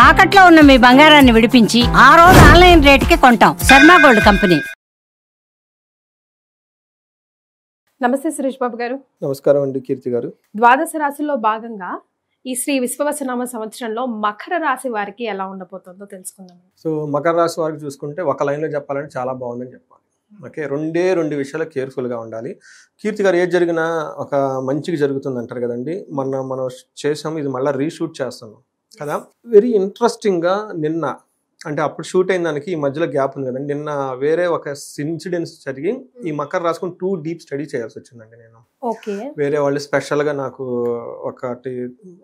తాకట్లో ఉన్న మీ బంగారాన్ని విడిపించి ఆ రోజు ఆన్లైన్ రేటుకి కొంటాం. Sharma gold company. నమస్తే సురేష్ బాబు గారు. నమస్కారం అండి కీర్తి గారు. ద్వాదశ రాశుల్లో భాగంగా ఈ శ్రీ విశ్వవసనామ సంవత్సరంలో మకర రాశి వారికి ఎలా ఉండబోతుందో తెలుసుకుందాం. సో మకర రాశి వారికి చూసుకుంటే ఒక లైన్లో చెప్పాలంటే చాలా బాగుందని చెప్పాలి. ఓకే, రెండు విషయాలు కేర్ఫుల్గా ఉండాలి. కీర్తి గారు, ఏది జరిగినా ఒక మంచిగా జరుగుతుంది అంటారు కదండి. మనం చేసాము, ఇది మళ్ళీ రీషూట్ చేస్తున్నాం కదా. వెరీ ఇంట్రెస్టింగ్గా నిన్న అంటే అప్పుడు షూట్ అయిన దానికి ఈ మధ్యలో గ్యాప్ ఉంది కదండి. నిన్న వేరే ఒక ఇన్సిడెంట్స్ జరిగి ఈ మకర రాసుకుని 2 డీప్ స్టడీ చేయాల్సి వచ్చిందండి. నేను వేరే వాళ్ళు స్పెషల్గా నాకు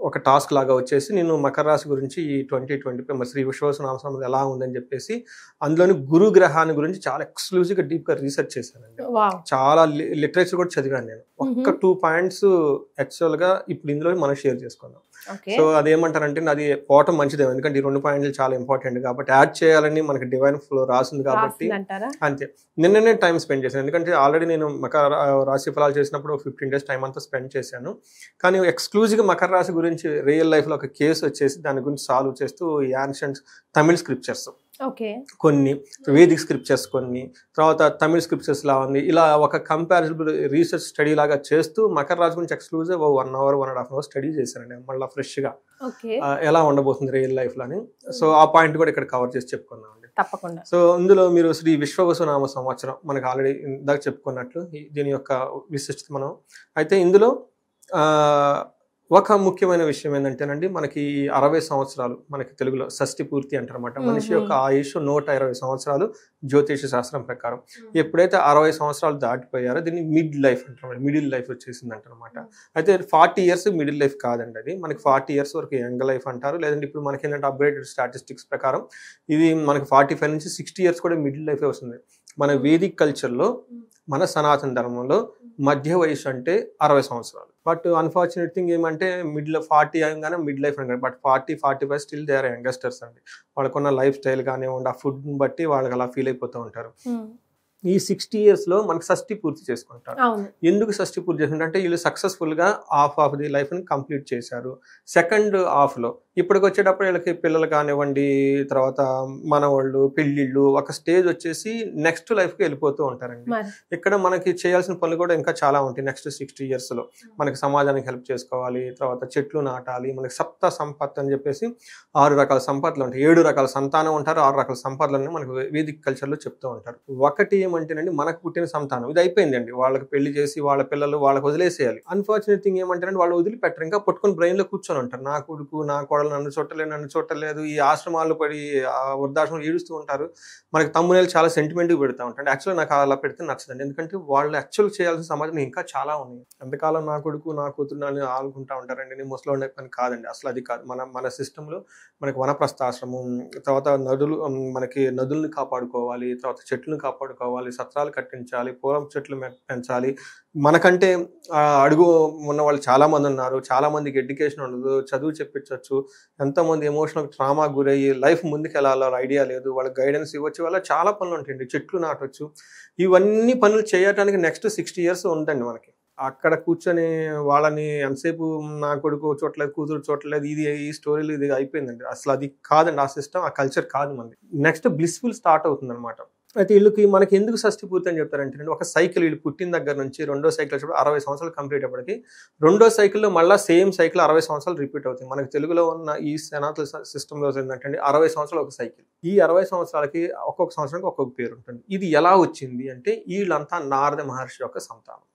ఒక టాస్క్ లాగా వచ్చేసి నేను మకర రాశి గురించి ఈ 2025 శ్రీ విశ్వవసనామ సంవత్సరం ఎలా ఉందని చెప్పేసి అందులోని గురు గ్రహాన్ని గురించి చాలా ఎక్స్క్లూజివ్గా డీప్గా రీసెర్చ్ చేశానండి. చాలా లిటరేచర్ కూడా చదివాను నేను. ఒక్క 2 పాయింట్స్ యాక్చువల్గా ఇప్పుడు ఇందులో మనం షేర్ చేసుకున్నాం. సో అదేమంటారంటే అది పోవటం మంచిదే, ఎందుకంటే ఈ 2 పాయింట్లు చాలా ఇంపార్టెంట్ కాబట్టి యాడ్ చేయాలని మనకి డివైన్ ఫ్లో రాసింది కాబట్టి అంతే. నిన్ననే టైం స్పెండ్ చేశాను, ఎందుకంటే ఆల్రెడీ నేను మకర రాశి ఫలాలు చేసినప్పుడు 15 days టైం అంతా స్పెండ్ చేశాను. కానీ ఎక్స్క్లూజివ్గా మకర రాశి గురించి రియల్ లైఫ్లో ఒక కేసు వచ్చేసి దాని గురించి సాల్వ్ చేస్తూ ఈ యాన్షియంట్ తమిళ్ స్క్రిప్చర్స్ కొన్ని, వేదిక్ స్క్రిప్చర్స్ కొన్ని, తర్వాత తమిళ్ స్క్రిప్చర్స్ లా ఉంది, ఇలా ఒక కంపారిజబుల్ రీసెర్చ్ స్టడీ లాగా చేస్తూ మకర రాశి గురించి ఎక్స్క్లూజివ్ 1 hour 1.5 hours స్టడీ చేశానండి. మళ్ళీ ఫ్రెష్గా ఎలా ఉండబోతుంది రియల్ లైఫ్లో అని. సో ఆ పాయింట్ కూడా ఇక్కడ కవర్ చేసి చెప్పుకున్నాం అండి. తప్పకుండా. సో ఇందులో మీరు శ్రీ విశ్వవసనామ సంవత్సరం మనకు ఆల్రెడీ ఇందాక చెప్పుకున్నట్లు దీని యొక్క విశిష్టత మనం అయితే ఇందులో ఒక ముఖ్యమైన విషయం ఏంటంటేనండి, మనకి 60 సంవత్సరాలు మనకి తెలుగులో షష్ఠి పూర్తి అంటారన్నమాట. మనిషి యొక్క ఆయుష్ 120 సంవత్సరాలు జ్యోతిష శాస్త్రం ప్రకారం. ఎప్పుడైతే 60 సంవత్సరాలు దాటిపోయారో దీన్ని మిడ్ లైఫ్ అంటారు, మిడిల్ లైఫ్ వచ్చేసింది అంటారన్నమాట. అయితే 40 years మిడిల్ లైఫ్ కాదండి, అది మనకి 40 years వరకు యంగ్ లైఫ్ అంటారు. లేదంటే ఇప్పుడు మనకి ఏంటంటే అప్గ్రేడెడ్ స్టాటిస్టిక్స్ ప్రకారం ఇది మనకి 45 నుంచి 60 years కూడా మిడిల్ లైఫే వస్తుంది. మన వేదిక్ కల్చర్లో, మన సనాతన ధర్మంలో మధ్య వయసు అంటే 60 సంవత్సరాలు. బట్ అన్ఫార్చునేట్ థింగ్ ఏమంటే 40 అయ్యంగానే మిడ్ లైఫ్ అంటారు. But 40-45 still they are youngsters అండి. వాళ్ళకున్న లైఫ్ స్టైల్ కానివ్వండి, ఆ ఫుడ్ని బట్టి వాళ్ళకి అలా ఫీల్ అయిపోతూ ఉంటారు. ఈ 60 years లో మనకి షష్ఠి పూర్తి చేసుకుంటారు. ఎందుకు షష్ఠి పూర్తి చేసుకుంటారు అంటే వీళ్ళు సక్సెస్ఫుల్గా హాఫ్ ఆఫ్ ది లైఫ్ని కంప్లీట్ చేశారు. సెకండ్ హాఫ్లో ఇప్పటికి వచ్చేటప్పుడు వీళ్ళకి పిల్లలు కానివ్వండి, తర్వాత మనవాళ్ళు, పెళ్ళిళ్ళు, ఒక స్టేజ్ వచ్చేసి నెక్స్ట్ లైఫ్కి వెళ్ళిపోతూ ఉంటారండి. ఇక్కడ మనకి చేయాల్సిన పనులు కూడా ఇంకా చాలా ఉంటాయి. నెక్స్ట్ 60 years లో మనకి సమాజానికి హెల్ప్ చేసుకోవాలి, తర్వాత చెట్లు నాటాలి, మనకి సప్త సంపత్ అని చెప్పేసి 6 రకాల సంపత్తులు ఉంటాయి. 7 రకాల సంతానం ఉంటారు, 6 రకాల సంపత్తులని మనకి వేదిక్ కల్చర్లో చెప్తూ ఉంటారు. ఒకటి ఏమంటేనండి మనకు పుట్టిన సంతానం, ఇది అయిపోయిందండి, వాళ్ళకి పెళ్లి చేసి వాళ్ళ పిల్లలు వాళ్ళకి వదిలేసేయాలి. అన్ఫార్చునేట్ థింగ్ ఏమంటారంటే వాళ్ళు వదిలిపెట్టరు, ఇంకా పట్టుకొని బ్రెయిన్లో కూర్చొని ఉంటారు. నా కొడుకు నా కోడలు నన్ను చూడలేదు, ఈ ఆశ్రమాల్లో పడి వృద్ధాశ్రమం ఏడుస్తూ ఉంటారు. మనకి తమ్మునేలు చాలా సెంటిమెంట్గా పెడతా ఉంటారు. యాక్చువల్గా నాకు అలా పెడితే నచ్చదండి, ఎందుకంటే వాళ్ళు యాక్చువల్ చేయాల్సిన సమాజం ఇంకా చాలా ఉన్నాయి. ఎంతకాలం నా కొడుకు నా కూతురు అని ఆడుకుంటా ఉంటారండి. నేను ముసలో ఉండే పని కాదండి, అసలు అది కాదు. మన సిస్టంలో మనకి వనప్రస్థాశ్రమం, తర్వాత మనకి నదుల్ని కాపాడుకోవాలి, తర్వాత చెట్లను కాపాడుకోవాలి, సత్రాలు కట్టించాలి, పూలం చెట్లు పెంచాలి. మనకంటే అడుగు ఉన్న వాళ్ళు చాలా మంది ఉన్నారు, చాలా మందికి ఎడ్యుకేషన్ ఉండదు, చదువు చెప్పించవచ్చు. ఎంతోమంది ఎమోషనల్ ట్రామా గురయ్యి లైఫ్ ముందుకు వెళ్ళాలో ఐడియా లేదు, వాళ్ళకి గైడెన్స్ ఇవ్వచ్చు, వల్ల చాలా పనులు ఉంటాయండి. చెట్లు నాటవచ్చు, ఇవన్నీ పనులు చేయడానికి నెక్స్ట్ 60 years ఉందండి మనకి. అక్కడ కూర్చొని వాళ్ళని ఎంతసేపు నా కొడుకు చూడలేదు, కూతురు చూడలేదు, ఇది ఈ స్టోరీలు ఇది అయిపోయిందండి. అసలు అది కాదండి, ఆ సిస్టమ్, ఆ కల్చర్ కాదు మనది. నెక్స్ట్ బ్లిస్ఫుల్ స్టార్ట్ అవుతుంది అనమాట. అయితే వీళ్ళకి మనకి ఎందుకు షష్ఠి పూర్తి అని చెప్తారంటే, ఒక సైకిల్ వీళ్ళు పుట్టిన దగ్గర నుంచి రెండో సైకిల్ వచ్చేప్పుడు 60 సంవత్సరాలు కంప్లీట్ అయ్యేప్పటికి రెండో సైకిల్లో మళ్ళీ సేమ్ సైకిల్ 60 సంవత్సరాలు రిపీట్ అవుతుంది. మనకి తెలుగులో ఉన్న ఈ సనాతన సిస్టంలో ఏంటంటే 60 సంవత్సరాలు ఒక సైకిల్. ఈ 60 సంవత్సరాలకి ఒక్కొక్క సంవత్సరానికి ఒక్కొక్క పేరు ఉంటుంది. ఇది ఎలా వచ్చింది అంటే వీళ్ళంతా నారద మహర్షి యొక్క సంతానం.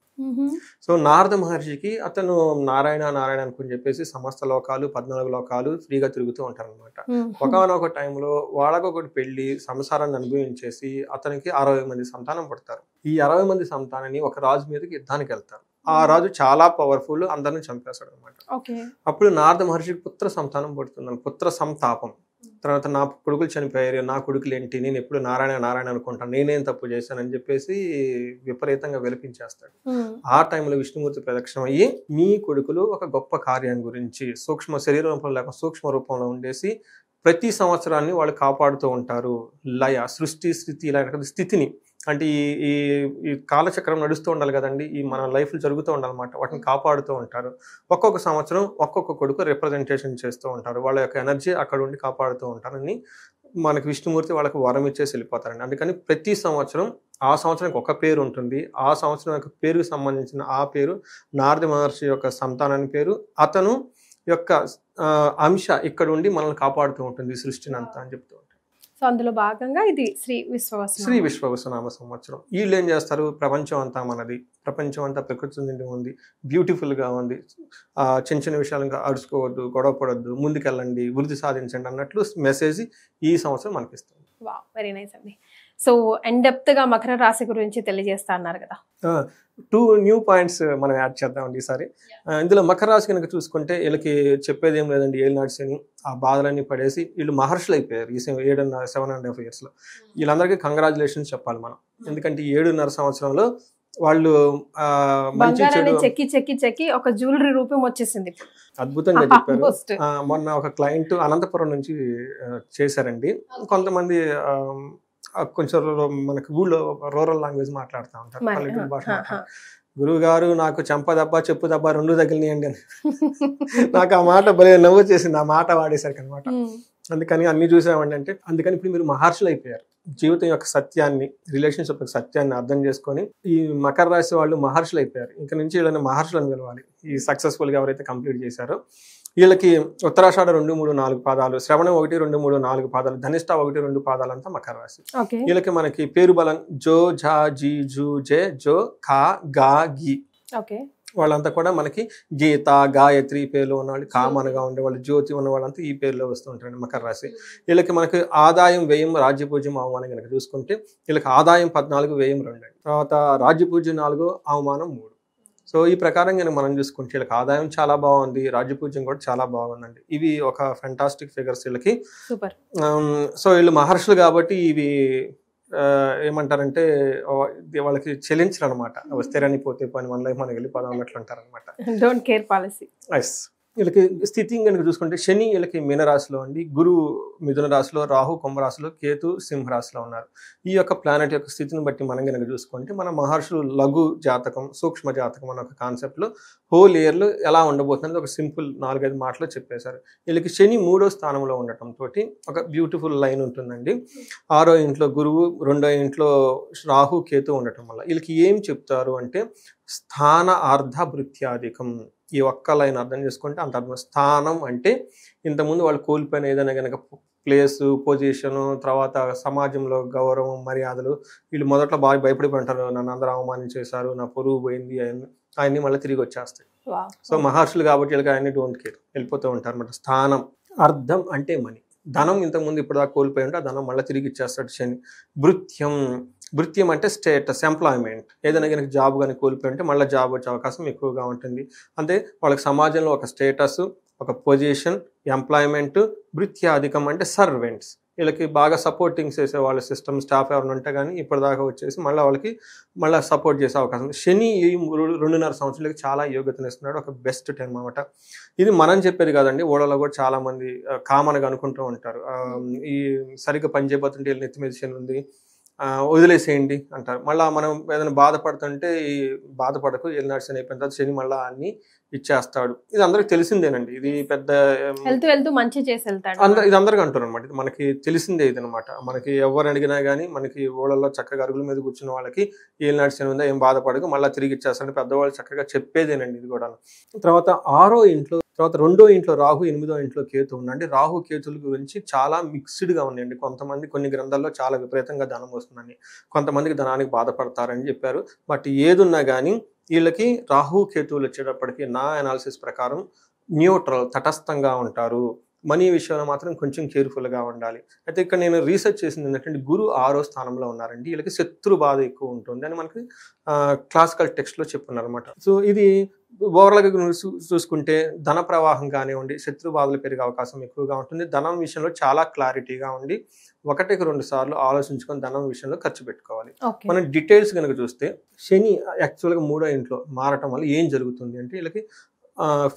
సో నారద మహర్షికి అతను నారాయణ అనుకుని చెప్పేసి సమస్త లోకాలు 14 లోకాలు ఫ్రీగా తిరుగుతూ ఉంటారు అనమాట. ఒకనొక టైంలో వాళ్ళకొకటి పెళ్లి సంసారాన్ని అనుభవించేసి అతనికి 60 మంది సంతానం పడతారు. ఈ 60 మంది సంతానాన్ని ఒక రాజు మీదకి యుద్ధానికి వెళ్తారు. ఆ రాజు చాలా పవర్ఫుల్, అందరిని చంపేస్తాడు అనమాట. అప్పుడు నారద మహర్షికి పుత్ర సంతానం పడుతుంది, పుత్ర సంతాపం. తర్వాత నా కొడుకులు చనిపోయారు, నా కొడుకులు ఏంటి, నేను ఎప్పుడు నారాయణ అనుకుంటాను, నేనేం తప్పు చేశానని చెప్పేసి విపరీతంగా విలపించేస్తాడు. ఆ టైంలో విష్ణుమూర్తి ప్రదక్షిణం అయ్యి మీ కొడుకులు ఒక గొప్ప కార్యం గురించి సూక్ష్మ శరీర రూపంలో లేక సూక్ష్మ రూపంలో ఉండేసి ప్రతి సంవత్సరాన్ని వాళ్ళు కాపాడుతూ ఉంటారు. లయ, సృష్టి, స్థితి, ఇలా స్థితిని అంటే ఈ ఈ కాలచక్రం నడుస్తూ ఉండాలి కదండి, ఈ మన లైఫ్లు జరుగుతూ ఉండాలన్నమాట, వాటిని కాపాడుతూ ఉంటారు. ఒక్కొక్క సంవత్సరం ఒక్కొక్క కొడుకు రిప్రజెంటేషన్ చేస్తూ ఉంటారు, వాళ్ళ యొక్క ఎనర్జీ అక్కడ ఉండి కాపాడుతూ ఉంటారని మనకి విష్ణుమూర్తి వాళ్ళకి వరం ఇచ్చేసి వెళ్ళిపోతారండి. అందుకని ప్రతి సంవత్సరం ఆ సంవత్సరానికి ఒక పేరు ఉంటుంది, ఆ సంవత్సరం యొక్క పేరుకి సంబంధించిన ఆ పేరు నారద మహర్షి యొక్క సంతానాన్ని పేరు, అతను యొక్క అంశ ఇక్కడ ఉండి మనల్ని కాపాడుతూ ఉంటుంది సృష్టిని అంతా అని చెప్తూ ఉంటారు. సో అందులో భాగంగా ఇది శ్రీ విశ్వవసునామ సంవత్సరం. వీళ్ళు ఏం చేస్తారు, ప్రపంచం అంతా మనది, ప్రపంచం అంతా ప్రకృతి నుండి ఉంది, బ్యూటిఫుల్గా ఉంది, చిన్న చిన్న విషయాలుగా అడుచుకోవద్దు, గొడవ పడొద్దు, ముందుకెళ్ళండి, వృద్ధి సాధించండి అన్నట్లు మెసేజ్ ఈ సంవత్సరం మనకిస్తుంది. వావ్, వెరీ నైస్ అండి. సో డెప్త్ గా మకర రాశి గురించి తెలియజేస్తా అన్నారు కదా. 2 న్యూ పాయింట్స్ మనం యాడ్ చేద్దామండి ఈసారి. ఇందులో మకర రాశి కనుక చూసుకుంటే వీళ్ళకి చెప్పేది ఏం లేదండి, ఏళ్ళనాటి శని ఆ బాధలన్నీ పడేసి వీళ్ళు మహర్షులు అయిపోయారు ఈ 7.5 yearsలో. వీళ్ళందరికీ కంగ్రాచులేషన్స్ చెప్పాలి మనం, ఎందుకంటే 7.5 సంవత్సరంలో వాళ్ళు మంచి చెడు చెక్కి ఒక జ్యువెలరీ రూపం వచ్చేసింది. అద్భుతంగా చెప్పారు. మొన్న ఒక క్లయింట్ అనంతపురం నుంచి చేశారండి. కొంతమంది కొంచెం మనకి ఊళ్ళో రూరల్ లాంగ్వేజ్ మాట్లాడుతూ ఉంటారు, పల్లెటూరు భాష మాట్లాడుతారు. గురువు గారు నాకు చెంప దెబ్బ చెప్పు దెబ్బ 2 తగిలినాయండి అని. నాకు ఆ మాట భలే నవ్వు చేసింది, ఆ మాట వాడేసరికి అనమాట. అందుకని అన్ని చూసామండి అంటే, అందుకని ఇప్పుడు మీరు మహర్షులు అయిపోయారు. జీవితం యొక్క సత్యాన్ని, రిలేషన్షిప్ యొక్క సత్యాన్ని అర్థం చేసుకొని ఈ మకర రాశి వాళ్ళు మహర్షులు అయిపోయారు. ఇంకా నుంచి వీళ్ళని మహర్షులను పిలవాలి, ఈ సక్సెస్ఫుల్గా ఎవరైతే కంప్లీట్ చేశారో. వీళ్ళకి ఉత్తరాషాఢ 2, 3, 4 పాదాలు, శ్రవణం 1, 2, 3, 4 పాదాలు, ధనిష్ట 1, 2 పాదాలు అంతా మకర రాశి. వీళ్ళకి మనకి పేరు బలం జో, ఝా, జీ, జూ, జే, జో, ఖా, గా, గి. వాళ్ళంతా కూడా మనకి గీత, గాయత్రి పేర్లు ఉన్నవాళ్ళు, కామన్గా ఉండేవాళ్ళు, జ్యోతి ఉన్న వాళ్ళంతా ఈ పేర్లో వస్తూ ఉంటారండి మకర రాశి. వీళ్ళకి మనకి ఆదాయం, వ్యయం, రాజ్యపూజ్యం, అవమానం కనుక చూసుకుంటే వీళ్ళకి ఆదాయం 14, వ్యయం 2, తర్వాత రాజ్యపూజ్యం 4, అవమానం 3. సో ఈ ప్రకారంగా మనం చూసుకుంటే వీళ్ళకి ఆదాయం చాలా బాగుంది, రాజ్యపూజ్యం కూడా చాలా బాగుందండి. ఇవి ఒక ఫెంటాస్టిక్ ఫిగర్స్ వీళ్ళకి. సో వీళ్ళు మహర్షులు కాబట్టి ఇవి ఏమంటారంటే వాళ్ళకి చెల్లించరు అనమాట, వస్తేరని పోతే పని మన లైఫ్ మనకి వెళ్ళిపోదాం అన్నట్లు అంటారు అనమాట. Don't care policy. వీళ్ళకి స్థితి కనుక చూసుకుంటే శని వీళ్ళకి మీనరాశిలో అండి, గురువు మిథున రాశిలో, రాహు కుంభరాశిలో, కేతు సింహరాశిలో ఉన్నారు. ఈ యొక్క ప్లానెట్ యొక్క స్థితిని బట్టి మనం కనుక చూసుకుంటే మన మహర్షులు లఘు జాతకం, సూక్ష్మ జాతకం అనే ఒక కాన్సెప్ట్లో హోల్ ఇయర్లో ఎలా ఉండబోతుంది ఒక సింపుల్ 4-5 మాటలు చెప్పేశారు. వీళ్ళకి శని 3వ స్థానంలో ఉండటంతో ఒక బ్యూటిఫుల్ లైన్ ఉంటుందండి. 6వ ఇంట్లో గురువు, 2వ ఇంట్లో రాహు కేతు ఉండటం వల్ల వీళ్ళకి ఏం చెప్తారు అంటే స్థాన అర్ధ భృత్యాధికం. ఈ ఒక్క లైన్ అర్థం చేసుకుంటే అంత అర్థం. స్థానం అంటే ఇంతకుముందు వాళ్ళు కోల్పోయిన ఏదైనా కనుక ప్లేసు, పొజిషను, తర్వాత సమాజంలో గౌరవం, మర్యాదలు, వీళ్ళు మొదట్లో బాగా భయపడిపోయి ఉంటారు, నన్ను అందరూ అవమానించేశారు, నా పొరుగు పోయింది, ఆయన్ని మళ్ళీ తిరిగి వచ్చేస్తాయి. సో మహర్షులు కాబట్టి వీళ్ళకి ఆయన్ని డోంట్ కేర్, వెళ్ళిపోతూ ఉంటారు అన్నమాట. స్థానం, అర్థం అంటే మనీ, ధనం ఇంతకుముందు ఇప్పుడు దాకా కోల్పోయి ఉంటే ఆ ధనం మళ్ళీ తిరిగి ఇచ్చేస్తాడు శని. భృత్యం అంటే స్టేటస్, ఎంప్లాయ్మెంట్, ఏదైనా కనుక జాబ్ కానీ కోల్పోయి ఉంటే మళ్ళీ జాబ్ వచ్చే అవకాశం ఎక్కువగా ఉంటుంది. అంటే వాళ్ళకి సమాజంలో ఒక స్టేటస్, ఒక పొజిషన్, ఎంప్లాయ్మెంట్. భృత్యాధికం అంటే సర్వెంట్స్, వీళ్ళకి బాగా సపోర్టింగ్ చేసే వాళ్ళ సిస్టమ్ స్టాఫ్ ఎవరైనా ఉంటే కానీ ఇప్పటిదాకా వచ్చేసి వాళ్ళకి మళ్ళీ సపోర్ట్ చేసే అవకాశం. శని ఈ 2.5 సంవత్సరాలకి చాలా యోగ్యతనిస్తున్నాడు, ఒక బెస్ట్ టైం అన్నమాట. ఇది మనం చెప్పేది కాదండి, ఓడలో కూడా చాలా మంది కామన్గా అనుకుంటూ ఉంటారు, ఈ సరిగ్గా పని చేయబోతుంటే వీళ్ళు నెత్తి మీద శని ఉంది, వదిలేసేయండి అంటారు. మళ్ళీ మనం ఏదైనా బాధపడుతుంటే ఈ బాధపడకు, ఏలినాటి శని అయిపోయిన తర్వాత శని మళ్ళీ అన్ని ఇచ్చేస్తాడు. ఇది అందరికి తెలిసిందేనండి, ఇది పెద్ద మంచి చేసి వెళ్తాడు, ఇది అందరికీ అంటారు అనమాట. ఇది మనకి తెలిసిందే ఇది అనమాట. మనకి ఎవరు అడిగినా కానీ మనకి ఊళ్ళల్లో చక్కగా అరుగుల మీద కూర్చున్న వాళ్ళకి ఏలినాటి శని ఉందా, ఏం బాధపడకు, మళ్ళీ తిరిగి ఇచ్చేస్తాడు పెద్దవాళ్ళు చక్కగా చెప్పేదేనండి ఇది కూడా. తర్వాత 6వ ఇంట్లో, తర్వాత 2వ ఇంట్లో రాహు, 8వ ఇంట్లో కేతు ఉందండి. రాహు కేతుల గురించి చాలా మిక్స్డ్గా ఉన్నాయండి. కొంతమంది కొన్ని గ్రంథాల్లో చాలా విపరీతంగా ధనం వస్తుందని, కొంతమందికి ధనానికి బాధపడతారని చెప్పారు. బట్ ఏదున్నా కానీ వీళ్ళకి రాహు కేతువులు వచ్చేటప్పటికి నా అనాలిసిస్ ప్రకారం న్యూట్రల్, తటస్థంగా ఉంటారు. మనీ విషయంలో మాత్రం కొంచెం కేర్ఫుల్గా ఉండాలి. అయితే ఇక్కడ నేను రీసెర్చ్ చేసింది ఏంటంటే గురు 6వ స్థానంలో ఉన్నారండి, వీళ్ళకి శత్రు బాధ ఎక్కువ ఉంటుంది అని మనకి క్లాసికల్ టెక్స్ట్లో చెప్పున్నారు అనమాట. సో ఇది ఓవరాల్గా చూసుకుంటే ధన ప్రవాహం కానివ్వండి, శత్రు బాధలు పెరిగే అవకాశం ఎక్కువగా ఉంటుంది. ధనం విషయంలో చాలా క్లారిటీగా ఉండి 1-2 సార్లు ఆలోచించుకొని ధనం విషయంలో ఖర్చు పెట్టుకోవాలి. మనం డీటెయిల్స్ కనుక చూస్తే శని యాక్చువల్గా 3వ ఇంట్లో మారటం వల్ల ఏం జరుగుతుంది అంటే వీళ్ళకి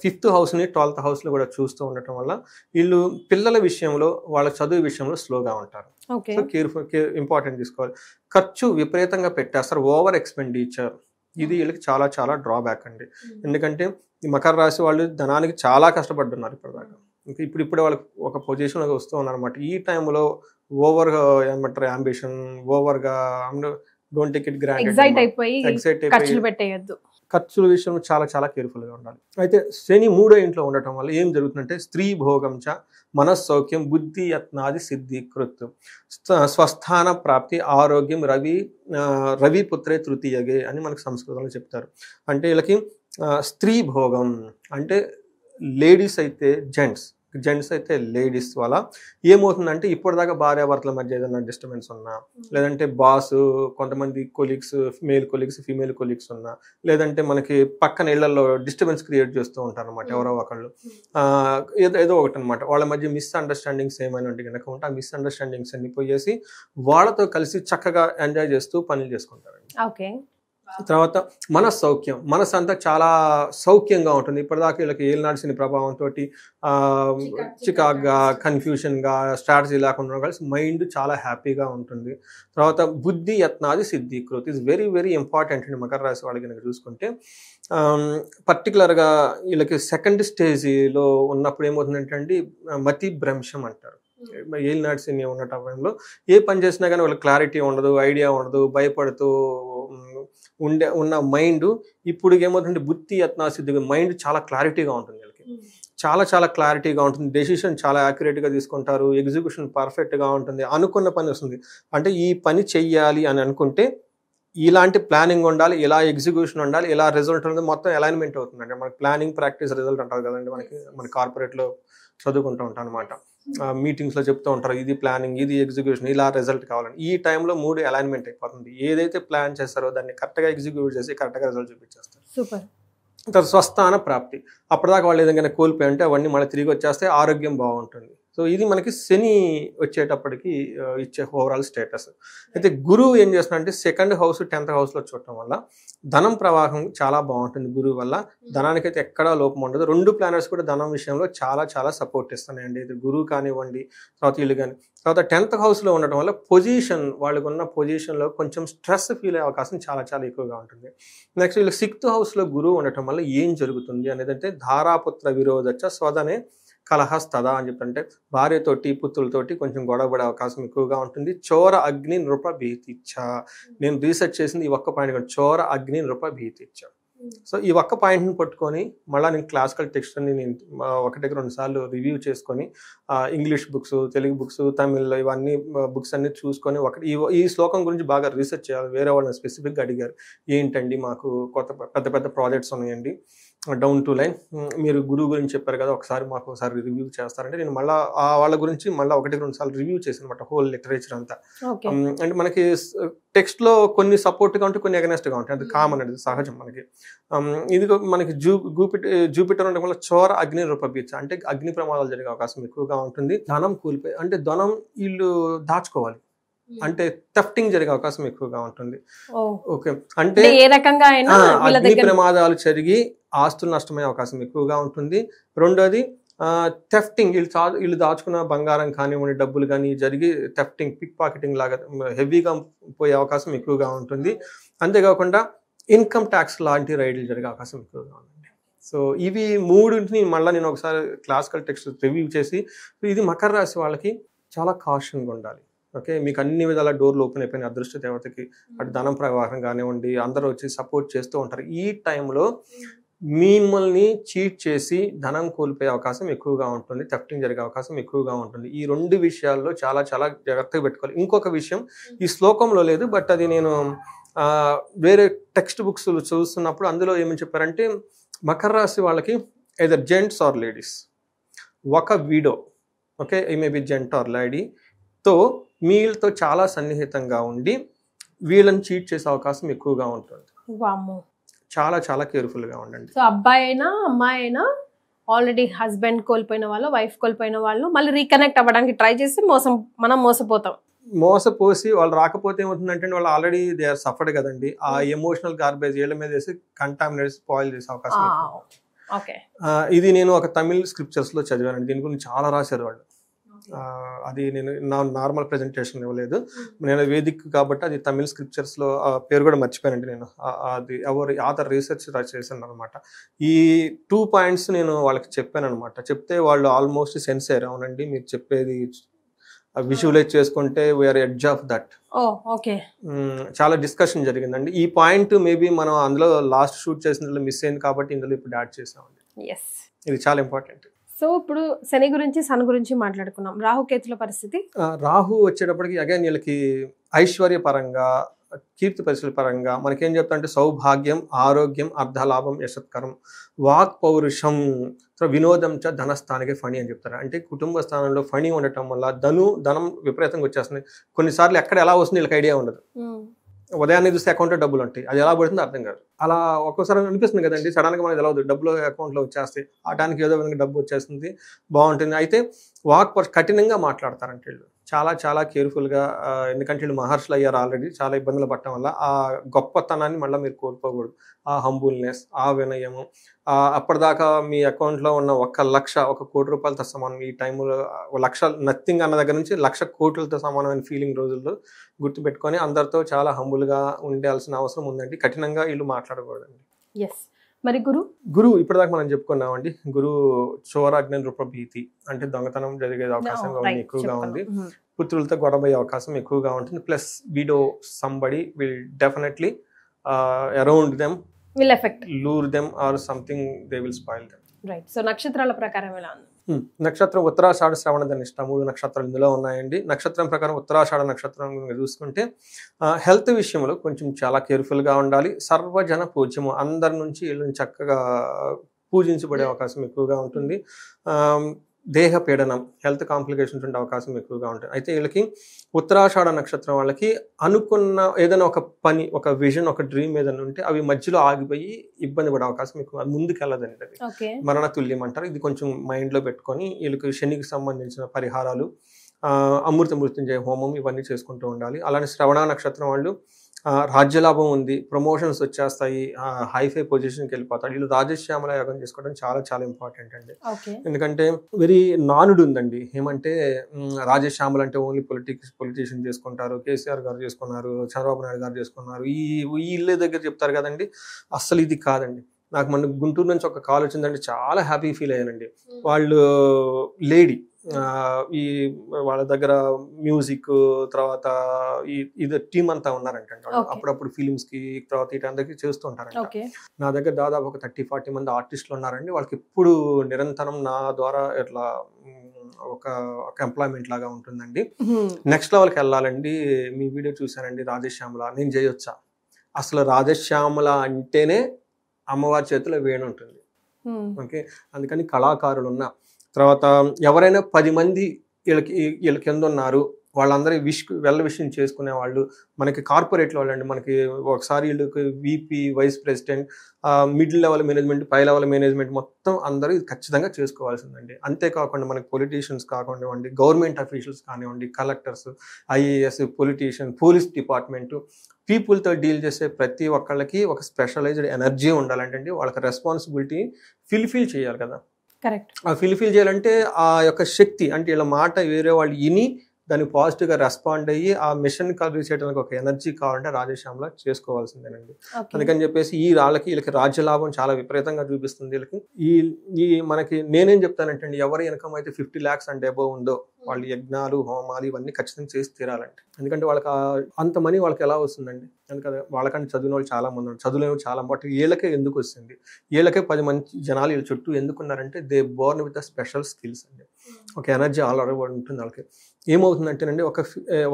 5th హౌస్ని 12th హౌస్లో కూడా చూస్తూ ఉండటం వల్ల వీళ్ళు పిల్లల విషయంలో వాళ్ళ చదువు విషయంలో స్లోగా ఉంటారు. ఓకే. సో ఇంపార్టెంట్ తీసుకోవాలి. ఖర్చు విపరీతంగా పెట్టేస్తారు, ఓవర్ ఎక్స్పెండిచర్. ఇది వీళ్ళకి చాలా చాలా డ్రాబ్యాక్ అండి. ఎందుకంటే ఈ మకర రాశి వాళ్ళు ధనానికి చాలా కష్టపడుతున్నారు ఇప్పటిదాకా. ఇంకా ఇప్పుడు వాళ్ళకి ఒక పొజిషన్లోకి వస్తూ ఉన్నారన్నమాట. ఈ టైంలో ఓవర్గా ఏమంటారు అంబిషన్, ఓవర్గా don't take it granted, excite అయిపోయి ఖర్చులు పెట్టేయద్దు. ఖర్చుల విషయంలో చాలా చాలా కేర్ఫుల్గా ఉండాలి. అయితే శని 3వ ఇంట్లో ఉండటం వల్ల ఏం జరుగుతుందంటే స్త్రీ భోగం చ మనస్సౌఖ్యం బుద్ధి యత్నాది సిద్ధికృత్ స్వస్థాన ప్రాప్తి ఆరోగ్యం రవి పుత్రే తృతీయగే అని మనకు సంస్కృతంలో చెప్తారు. అంటే వీళ్ళకి స్త్రీ భోగం అంటే లేడీస్ అయితే జెంట్స్ అయితే లేడీస్ వల్ల ఏమవుతుందంటే ఇప్పటిదాకా భార్యాభర్తల మధ్య ఏదైనా డిస్టర్బెన్స్ ఉన్నా, లేదంటే బాస్ కొంతమంది colleagues, male colleagues female colleagues ఉన్నా, లేదంటే మనకి పక్కన ఇళ్లలో డిస్టర్బెన్స్ క్రియేట్ చేస్తూ ఉంటారు అనమాట ఎవరో ఒకళ్ళు. ఏదో ఒకటి అనమాట వాళ్ళ మధ్య మిస్అండర్స్టాండింగ్స్ ఏమైనా ఉంటే కనుక ఉంటే ఆ మిస్అండర్స్టాండింగ్స్ అన్ని పోయేసి వాళ్ళతో కలిసి చక్కగా ఎంజాయ్ చేస్తూ పనులు చేసుకుంటారండి. ఓకే. తర్వాత మనస్సౌఖ్యం, మనసు అంతా చాలా సౌఖ్యంగా ఉంటుంది. ఇప్పటిదాకా వీళ్ళకి ఏలినాడ్సిన ప్రభావంతో చికాగ్గా, కన్ఫ్యూషన్గా, స్ట్రాటజీ లేకుండా కలిసి మైండ్ చాలా హ్యాపీగా ఉంటుంది. తర్వాత బుద్ధి యత్నాది సిద్ధికృత్ ఇస్ వెరీ వెరీ ఇంపార్టెంట్ అండి మకర రాశి వాళ్ళకి కనుక చూసుకుంటే. పర్టికులర్గా వీళ్ళకి సెకండ్ స్టేజ్లో ఉన్నప్పుడు ఏమవుతుందంటే అండి మతి భ్రంశం అంటారు. ఏలినాటి శని ఉన్న టైంలో ఏ పని చేసినా కానీ వాళ్ళకి క్లారిటీ ఉండదు, ఐడియా ఉండదు, భయపడుతూ ఉన్న మైండ్ ఇప్పుడు ఏమవుతుందంటే బుద్ధి యత్నాసిద్ధి మైండ్ చాలా క్లారిటీగా ఉంటుంది. వీళ్ళకి చాలా చాలా క్లారిటీగా ఉంటుంది, డెసిషన్ చాలా యాక్యురేట్గా తీసుకుంటారు, ఎగ్జిక్యూషన్ పర్ఫెక్ట్గా ఉంటుంది, అనుకున్న పని వస్తుంది. అంటే ఈ పని చెయ్యాలి అని అనుకుంటే ఇలాంటి ప్లానింగ్ ఉండాలి, ఇలా ఎగ్జిక్యూషన్ ఉండాలి, ఇలా రిజల్ట్ ఉంటుంది, మొత్తం అలైన్మెంట్ అవుతుంది. అంటే మనకి ప్లానింగ్ ప్రాక్టీస్ రిజల్ట్ అంటారు కదండి. మన కార్పొరేట్లో చదువుకుంటూ ఉంటాం అనమాట. మీటింగ్స్లో చెప్తూ ఉంటారు ఇది ప్లానింగ్, ఇది ఎగ్జిక్యూషన్, ఇలా రిజల్ట్ కావాలని. ఈ టైంలో 3 అలైన్మెంట్ అయిపోతుంది. ఏదైతే ప్లాన్ చేస్తారో దాన్ని కరెక్ట్గా ఎగ్జిక్యూట్ చేసి కరెక్ట్గా రిజల్ట్ చూపించేస్తారు. సూపర్. తర్వాత స్వస్థాన ప్రాప్తి, అప్పటిదాకా వాళ్ళు ఏదైనా కోల్పోయి ఉంటే అవన్నీ మళ్ళీ తిరిగి వచ్చేస్తే ఆరోగ్యం బాగుంటుంది. సో ఇది మనకి శని వచ్చేటప్పటికి ఇచ్చే ఓవరాల్ స్టేటస్. అయితే గురువు ఏం చేస్తున్నారంటే 2nd హౌస్ 10th హౌస్లో చూడటం వల్ల ధనం ప్రవాహం చాలా బాగుంటుంది. గురువు వల్ల ధనానికైతే ఎక్కడా లోపం ఉండదు. 2 ప్లానెట్స్ కూడా ధనం విషయంలో చాలా చాలా సపోర్ట్ ఇస్తున్నాయండి. ఇది గురువు కానివ్వండి, తర్వాత వీళ్ళు కానీ. తర్వాత 10th హౌస్లో ఉండటం వల్ల వాళ్ళకు ఉన్న పొజిషన్లో కొంచెం స్ట్రెస్ ఫీల్ అయ్యే అవకాశం చాలా చాలా ఎక్కువగా ఉంటుంది. నెక్స్ట్ వీళ్ళు 6th హౌస్లో గురువు ఉండటం వల్ల ఏం జరుగుతుంది అనేది అంటే ధారాపుత్ర విరోధచ్చ స్వదనే కలహస్తదా అని చెప్తుంటే భార్యతోటి పుత్రులతోటి కొంచెం గొడవపడే అవకాశం ఎక్కువగా ఉంటుంది. చోర అగ్ని నృప భీతిచ్చ, నేను రీసెర్చ్ చేసింది ఈ ఒక్క పాయింట్, చోర అగ్ని నృప భీతిచ్చ. సో ఈ ఒక్క పాయింట్ని పట్టుకొని మళ్ళీ నేను క్లాసికల్ టెక్స్ట్ని నేను 1-2 సార్లు రివ్యూ చేసుకొని English books, Telugu books, Tamil ఇవన్నీ బుక్స్ అన్ని చూసుకొని ఈ శ్లోకం గురించి బాగా రీసెర్చ్ చేయాలి. వేరే వాళ్ళని స్పెసిఫిక్గా అడిగారు, ఏంటండి మాకు పెద్ద పెద్ద ప్రాజెక్ట్స్ ఉన్నాయండి డౌన్ టు లైన్, మీరు గురువు గురించి చెప్పారు కదా ఒకసారి మాకు ఒకసారి రివ్యూ చేస్తారంటే నేను మళ్ళీ వాళ్ళ గురించి మళ్ళీ 1-2 సార్లు రివ్యూ చేశాను అనమాట, హోల్ లిటరేచర్ అంతా. అంటే మనకి టెక్స్ట్లో కొన్ని సపోర్ట్గా ఉంటాయి, కొన్ని అగనెస్ట్గా ఉంటాయి, అది కామన్, అది సహజం మనకి. ఇది మనకి జూపిటర్ ఉండడం వల్ల చోర అగ్ని రూపబీచ అంటే అగ్ని ప్రమాదాలు జరిగే అవకాశం ఎక్కువగా ఉంటుంది. ధనం కూలిపోయి అంటే ధనం వీళ్ళు దాచుకోవాలి అంటే థెఫ్టింగ్ జరిగే అవకాశం ఎక్కువగా ఉంటుంది. ఓకే, అంటే ఏ రకంగా అగ్ని ప్రమాదాలు జరిగి ఆస్తులు నష్టమయ్యే అవకాశం ఎక్కువగా ఉంటుంది. రెండోది థెఫ్టింగ్, వీళ్ళు దాచుకున్న బంగారం కానివ్వండి, డబ్బులు కానీ జరిగి థెఫ్టింగ్, పిక్ పాకెటింగ్ లాగా హెవీగా పోయే అవకాశం ఎక్కువగా ఉంటుంది. అంతేకాకుండా ఇన్కమ్ ట్యాక్స్ లాంటి రైడ్లు జరిగే అవకాశం ఎక్కువగా ఉంటుంది. సో ఇవి 3ని మళ్ళీ నేను ఒకసారి క్లాసికల్ టెక్స్ట్ రివ్యూ చేసి, ఇది మకర రాశి వాళ్ళకి చాలా కాషన్గా ఉండాలి. ఓకే, మీకు అన్ని విధాల డోర్లు ఓపెన్ అయిపోయిన అదృష్ట దేవతకి, అటు ధనం ప్రవాహం కానివ్వండి, అందరూ వచ్చి సపోర్ట్ చేస్తూ ఉంటారు. ఈ టైంలో మిమ్మల్ని చీట్ చేసి ధనం కోల్పోయే అవకాశం ఎక్కువగా ఉంటుంది, థెఫ్టింగ్ జరిగే అవకాశం ఎక్కువగా ఉంటుంది. ఈ 2 విషయాల్లో చాలా చాలా జాగ్రత్తగా పెట్టుకోవాలి. ఇంకొక విషయం ఈ శ్లోకంలో లేదు, బట్ అది నేను వేరే టెక్స్ట్ బుక్స్ చూస్తున్నప్పుడు అందులో ఏమని చెప్పారంటే మకర రాశి వాళ్ళకి either జెంట్స్ ఆర్ లేడీస్, ఒక విడో, ఓకే, ఈ may be gent are lady తో వీళ్ళతో చాలా సన్నిహితంగా ఉండి వీళ్ళని చీట్ చేసే అవకాశం ఎక్కువగా ఉంటుంది. చాలా చాలా కేర్ఫుల్గా ఉండండి. సో అబ్బాయి అయినా అమ్మాయి అయినా ఆల్రెడీ హస్బెండ్ కోల్పోయిన వాళ్ళు, వైఫ్ కోల్పోయిన వాళ్ళు మళ్ళీ రీకనెక్ట్ అవ్వడానికి ట్రై చేసి మనం మోసపోతాం. మోసపోసి వాళ్ళు రాకపోతే ఏమవుతుందంటే వాళ్ళు ఆల్రెడీ దే ఆర్ సఫర్డ్ కదండి. ఆ ఎమోషనల్ గార్బేజ్ వీళ్ళ మీద వేసి కంటామినేట్ స్పాయిల్ చేసే అవకాశం. ఓకే. ఇది నేను ఒక తమిళ్ స్క్రిప్చర్స్ లో చదివానండి. దీని గురించి చాలా రాశారు వాళ్ళు. అది నేను నా నార్మల్ ప్రెజెంటేషన్ ఇవ్వలేదు, నేను వేదిక్ కాబట్టి అది తమిళ్ స్క్రిప్చర్స్ లో పేరు కూడా మర్చిపోయానండి నేను. అది ఎవరు ఆథర్ రీసెర్చ్ చేశాను అనమాట. ఈ 2 పాయింట్స్ నేను వాళ్ళకి చెప్పాను అనమాట. చెప్తే వాళ్ళు ఆల్మోస్ట్ సెన్స్ అయ్యారు, అవునండి మీరు చెప్పేది విజువలైజ్ చేసుకుంటే we are edge of that. Okay. చాలా డిస్కషన్ జరిగిందండి. ఈ పాయింట్ మేబీ మనం అందులో లాస్ట్ షూట్ చేసిన మిస్ అయింది కాబట్టి ఇందులో ఇప్పుడు యాడ్ చేసామండి. ఇది చాలా ఇంపార్టెంట్. సో ఇప్పుడు శని గురించి సన్ గురించి మాట్లాడుకున్నాం. రాహుకేతుల పరిస్థితి. రాహు వచ్చేటప్పటికి అగైన్ వీళ్ళకి ఐశ్వర్య పరంగా, కీర్తి పరిస్థితుల పరంగా మనకేం చెప్తా అంటే సౌభాగ్యం, ఆరోగ్యం, అర్ధలాభం, యశత్కరం, వాక్ పౌరుషం, వినోదం చ ధనస్థానికే ఫణి అని చెప్తారు. అంటే కుటుంబ స్థానంలో ఫణి ఉండటం వల్ల ధనం విపరీతంగా వచ్చేస్తుంది. కొన్నిసార్లు ఎక్కడ ఎలా వస్తుంది వీళ్ళకి ఐడియా ఉండదు. ఉదయాన్నే చూస్తే అకౌంట్లో డబ్బులు ఉంటాయి, అది ఎలా పడుతుందో అర్థం కాదు. అలా ఒక్కోసారి అనిపిస్తుంది కదండి, సడన్ గా మనకి ఎలా అవుతుంది, డబ్బులు అకౌంట్లో వచ్చేస్తాయి, ఆ టైంకి ఏదో విధంగా డబ్బు వచ్చేస్తుంది, బాగుంటుంది. అయితే కఠినంగా మాట్లాడతారంటే వీళ్ళు చాలా చాలా కేర్ఫుల్గా, ఎందుకంటే వీళ్ళు మహర్షులు అయ్యారు ఆల్రెడీ, చాలా ఇబ్బందులు పడటం వల్ల ఆ గొప్పతనాన్ని మళ్ళీ మీరు కోల్పోకూడదు. ఆ హంబుల్నెస్, ఆ వినయము, అప్పటిదాకా మీ అకౌంట్లో ఉన్న 1 లక్ష 1 కోటి రూపాయలతో సమానం, ఈ టైంలో 1 లక్ష నథింగ్ అన్న దగ్గర నుంచి 1 లక్ష కోట్లతో సమానమైన ఫీలింగ్ రోజుల్లో గుర్తుపెట్టుకొని అందరితో చాలా హంబుల్గా ఉండాల్సిన అవసరం ఉందండి. కఠినంగా వీళ్ళు మాట్లాడకూడదండి. మరి గురు ఇప్పటిదాకా మనం చెప్పుకున్నామండి. గురు చోరాజ్ఞ నృపభీతి, అంటే దొంగతనం జరిగే అవకాశం ఎక్కువగా ఉంది, పుత్రులతో గొడవ అవకాశం ఎక్కువగా ఉంటుంది. Plus widow somebody will definitely around them will effect, లూర్ them or something, they will spoil them. Right. So నక్షత్రాల ప్రకారం ఎలా ఉంది? నక్షత్రం ఉత్తరాషాఢ, శ్రవణ, ధనిష్ట 3 నక్షత్రాలు ఇందులో ఉన్నాయండి. నక్షత్రం ప్రకారం ఉత్తరాషాఢ నక్షత్రం చూసుకుంటే హెల్త్ విషయంలో కొంచెం చాలా కేర్ఫుల్గా ఉండాలి. సర్వజన పూజ్యము, అందరి నుంచి వీళ్ళని చక్కగా పూజించబడే అవకాశం ఎక్కువగా ఉంటుంది. దేహ పీడనం, హెల్త్ కాంప్లికేషన్స్ ఉండే అవకాశం ఎక్కువగా ఉంటుంది. అయితే వీళ్ళకి ఉత్తరాషాఢ నక్షత్రం వాళ్ళకి అనుకున్న ఏదైనా ఒక పని, ఒక విజన్, ఒక డ్రీమ్ ఏదైనా ఉంటే అవి మధ్యలో ఆగిపోయి ఇబ్బంది పడే అవకాశం ఎక్కువ, ముందుకు వెళ్ళదండి. అది మరణ తుల్యం అంటారు. ఇది కొంచెం మైండ్లో పెట్టుకొని వీళ్ళకి శనికి సంబంధించిన పరిహారాలు, అమృత మృత్యుంజయ హోమం ఇవన్నీ చేసుకుంటూ ఉండాలి. అలానే శ్రవణ నక్షత్రం వాళ్ళు రాజ్యలాభం ఉంది, ప్రమోషన్స్ వచ్చేస్తాయి, హైఫై పొజిషన్కి వెళ్ళిపోతారు. వీళ్ళు రాజశ్యామల యాగం చేసుకోవడం చాలా చాలా ఇంపార్టెంట్ అండి. ఎందుకంటే వెరీ నానుడు ఉందండి. ఏమంటే రాజశ్యామలు అంటే ఓన్లీ పొలిటీషియన్ చేసుకుంటారు, కేసీఆర్ గారు చేసుకున్నారు, చంద్రబాబు నాయుడు గారు చేసుకున్నారు, ఈ ఇళ్ళ దగ్గర చెప్తారు కదండి. అస్సలు ఇది కాదండి. నాకు మన గుంటూరు నుంచి ఒక కాల్ వచ్చిందండి, చాలా హ్యాపీ ఫీల్ అయ్యానండి. వాళ్ళు లేడీ, ఈ వాళ్ళ దగ్గర మ్యూజిక్, తర్వాత ఇది టీం అంతా ఉన్నారంట. అప్పుడప్పుడు ఫిలిమ్స్ కి, తర్వాత వీటందరికీ చేస్తూ ఉంటారంట. నా దగ్గర దాదాపు ఒక 30-40 మంది ఆర్టిస్టులు ఉన్నారండి. వాళ్ళకి ఎప్పుడు నిరంతరం నా ద్వారా ఇట్లా ఒక ఎంప్లాయ్మెంట్ లాగా ఉంటుందండి. నెక్స్ట్ లెవెల్కి వెళ్ళాలండి. మీ వీడియో చూసానండి, రాజశ్యామల, నేను చేయొచ్చా? అసలు రాజశ్యామల అంటేనే అమ్మవారి చేతిలో వేణు ఉంటుంది. ఓకే, అందుకని కళాకారులు ఉన్న తర్వాత ఎవరైనా 10 మంది వీళ్ళ కింద ఉన్నారు, వాళ్ళందరూ వెళ్ళ విషయం చేసుకునే వాళ్ళు, మనకి కార్పొరేట్ వాళ్ళు అండి. మనకి ఒకసారి వీళ్ళకి VP, vice president, middle level management, పై లెవెల్ మేనేజ్మెంట్ మొత్తం అందరూ ఇది ఖచ్చితంగా చేసుకోవాల్సిందండి. అంతేకాకుండా మనకి పొలిటీషియన్స్ కానివ్వండి, గవర్నమెంట్ అఫీషియల్స్ కానివ్వండి, collectors, IAS, politician, police department, పీపుల్తో డీల్ చేసే ప్రతి ఒక్కళ్ళకి ఒక స్పెషలైజ్డ్ ఎనర్జీ ఉండాలంటే వాళ్ళకి రెస్పాన్సిబిలిటీ ఫిల్ఫిల్ చేయాలి కదా. కరెక్ట్. ఆ ఫిల్ఫిల్ చేయాలంటే ఆ యొక్క శక్తి, అంటే వీళ్ళ మాట వేరే వాళ్ళు విని దాన్ని పాజిటివ్గా రెస్పాండ్ అయ్యి ఆ మిషన్ కంప్లీట్ చేయడానికి ఒక ఎనర్జీ కావాలంటే రాజశ్యామల చేసుకోవాల్సిందేనండి. అందుకని చెప్పేసి వీళ్ళకి రాజ్యలాభం చాలా విపరీతంగా చూపిస్తుంది. వీళ్ళకి ఈ మనకి నేనేం చెప్తానంటే, ఎవరి ఇన్కమ్ అయితే 50 lakhs అంటే అబోవ్ ఉందో వాళ్ళు యజ్ఞాలు, హోమాలు ఇవన్నీ ఖచ్చితంగా చేసి తీరాలంటే. ఎందుకంటే వాళ్ళకి అంత మనీ వాళ్ళకి ఎలా వస్తుందండి? అందుకని వాళ్ళకంటే చదివిన వాళ్ళు చాలా మంది ఉన్నారు, చదువులేని చాలా, బట్ వీళ్ళకే ఎందుకు వస్తుంది? వీళ్ళకే 10 మంది జనాలు వీళ్ళ చుట్టూ ఎందుకున్నారంటే they born with the special skills అండి. ఒక ఎనర్జీ ఆల్రెడీ ఉంటుంది వాళ్ళకి. ఏమవుతుందంటేనండి,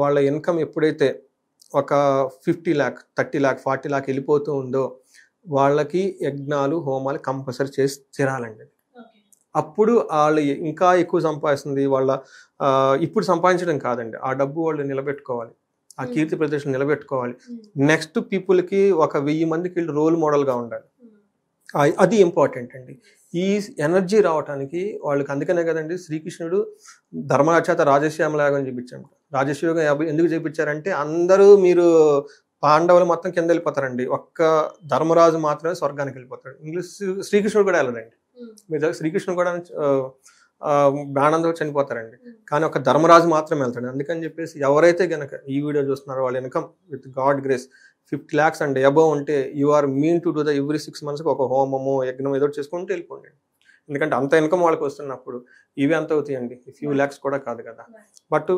వాళ్ళ ఇన్కమ్ ఎప్పుడైతే ఒక 50 lakh, 30 lakh, 40 lakh వెళ్ళిపోతూ ఉందో వాళ్ళకి యజ్ఞాలు, హోమాలు కంపల్సరీ చేసి తీరాలండి. అప్పుడు వాళ్ళు ఇంకా ఎక్కువ సంపాదిస్తుంది. ఇప్పుడు సంపాదించడం కాదండి, ఆ డబ్బు వాళ్ళు నిలబెట్టుకోవాలి, ఆ కీర్తి ప్రదర్శన నిలబెట్టుకోవాలి. నెక్స్ట్ పీపుల్కి ఒక 1000 మందికి రోల్ మోడల్గా ఉండాలి. అది ఇంపార్టెంట్ అండి. ఈ ఎనర్జీ రావడానికి వాళ్ళకి. అందుకనే కదండి శ్రీకృష్ణుడు ధర్మరాజ రాజశ్యామల యాగం చూపించాడు. రాజశ్యామం ఎందుకు చూపించారంటే, అందరూ మీరు పాండవులు మొత్తం కింద వెళ్ళిపోతారండి, ఒక్క ధర్మరాజు మాత్రమే స్వర్గానికి వెళ్ళిపోతాడు. ఇంగ్లీష్ శ్రీకృష్ణుడు కూడా వెళ్ళడండి. మీరు దగ్గర శ్రీకృష్ణుడు కూడా బాణంతో చనిపోతారండి, కానీ ఒక ధర్మరాజు మాత్రం వెళ్తాడు. అందుకని చెప్పేసి ఎవరైతే గనక ఈ వీడియో చూస్తున్నారో వాళ్ళ income with God grace 50 lakhs and above ఉంటే you are meant to do the every 6 months ఒక హోమము యజ్ఞం ఏదో చేసుకుంటూ వెళ్ళిపోండి. ఎందుకంటే అంత ఇన్కమ్ వాళ్ళకి వస్తున్నప్పుడు ఇవి ఎంత అవుతాయండి, ఫ్యూ ల్యాక్స్ కూడా కాదు కదా. బట్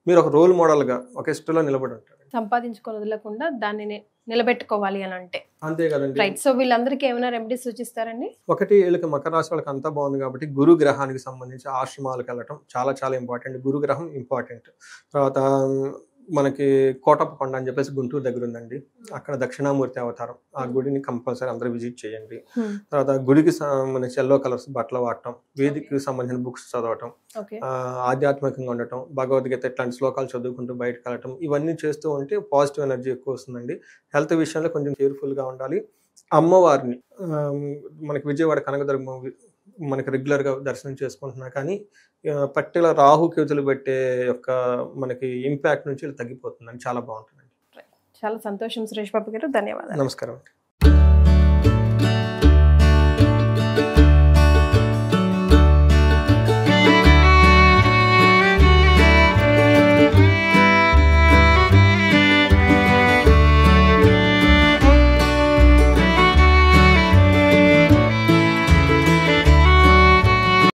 మీరు ఒక రోల్ మోడల్గా ఒక హిస్టరీలో నిలబడి ఉంటారు. సంపాదించుకొని వదలకుండా దాన్ని నిలబెట్టుకోవాలి అని అంటే అంతే కదండి. రైట్. సో వీళ్ళందరికీ ఏమైనా రెమెడీస్ సూచిస్తారండి? ఒకటి, వీళ్ళకి మకర రాశి వాళ్ళకి అంతా బాగుంది కాబట్టి గురు గ్రహానికి సంబంధించి ఆశ్రమాలకు వెళ్ళటం చాలా చాలా ఇంపార్టెంట్. గురు గ్రహం ఇంపార్టెంట్. తర్వాత మనకి కోటప్ప కొండ అని చెప్పేసి గుంటూరు దగ్గర ఉందండి, అక్కడ దక్షిణామూర్తి అవతారం, ఆ గుడిని కంపల్సరీ అందరూ విజిట్ చేయండి. తర్వాత గుడికి సంబంధించి ఎల్లో కలర్స్ బట్టలు వాడటం, వేదికకి సంబంధించిన బుక్స్ చదవటం, ఆధ్యాత్మికంగా ఉండటం, భగవద్గీత ఇట్లాంటి శ్లోకాలు చదువుకుంటూ బయటకు వెళ్ళటం, ఇవన్నీ చేస్తూ ఉంటే పాజిటివ్ ఎనర్జీ ఎక్కువ వస్తుందండి. హెల్త్ విషయంలో కొంచెం కేర్ఫుల్గా ఉండాలి. అమ్మవారిని మనకి విజయవాడ కనకదుర్గమ్మ మనకి రెగ్యులర్గా దర్శనం చేసుకుంటున్నా కానీ పర్టికులర్ రాహు కేతులు పెట్టే యొక్క మనకి ఇంపాక్ట్ నుంచి తగ్గిపోతుందని చాలా బాగుంటుందండి. చాలా సంతోషం సురేష్ బాబు గారు, ధన్యవాదాలు. నమస్కారం.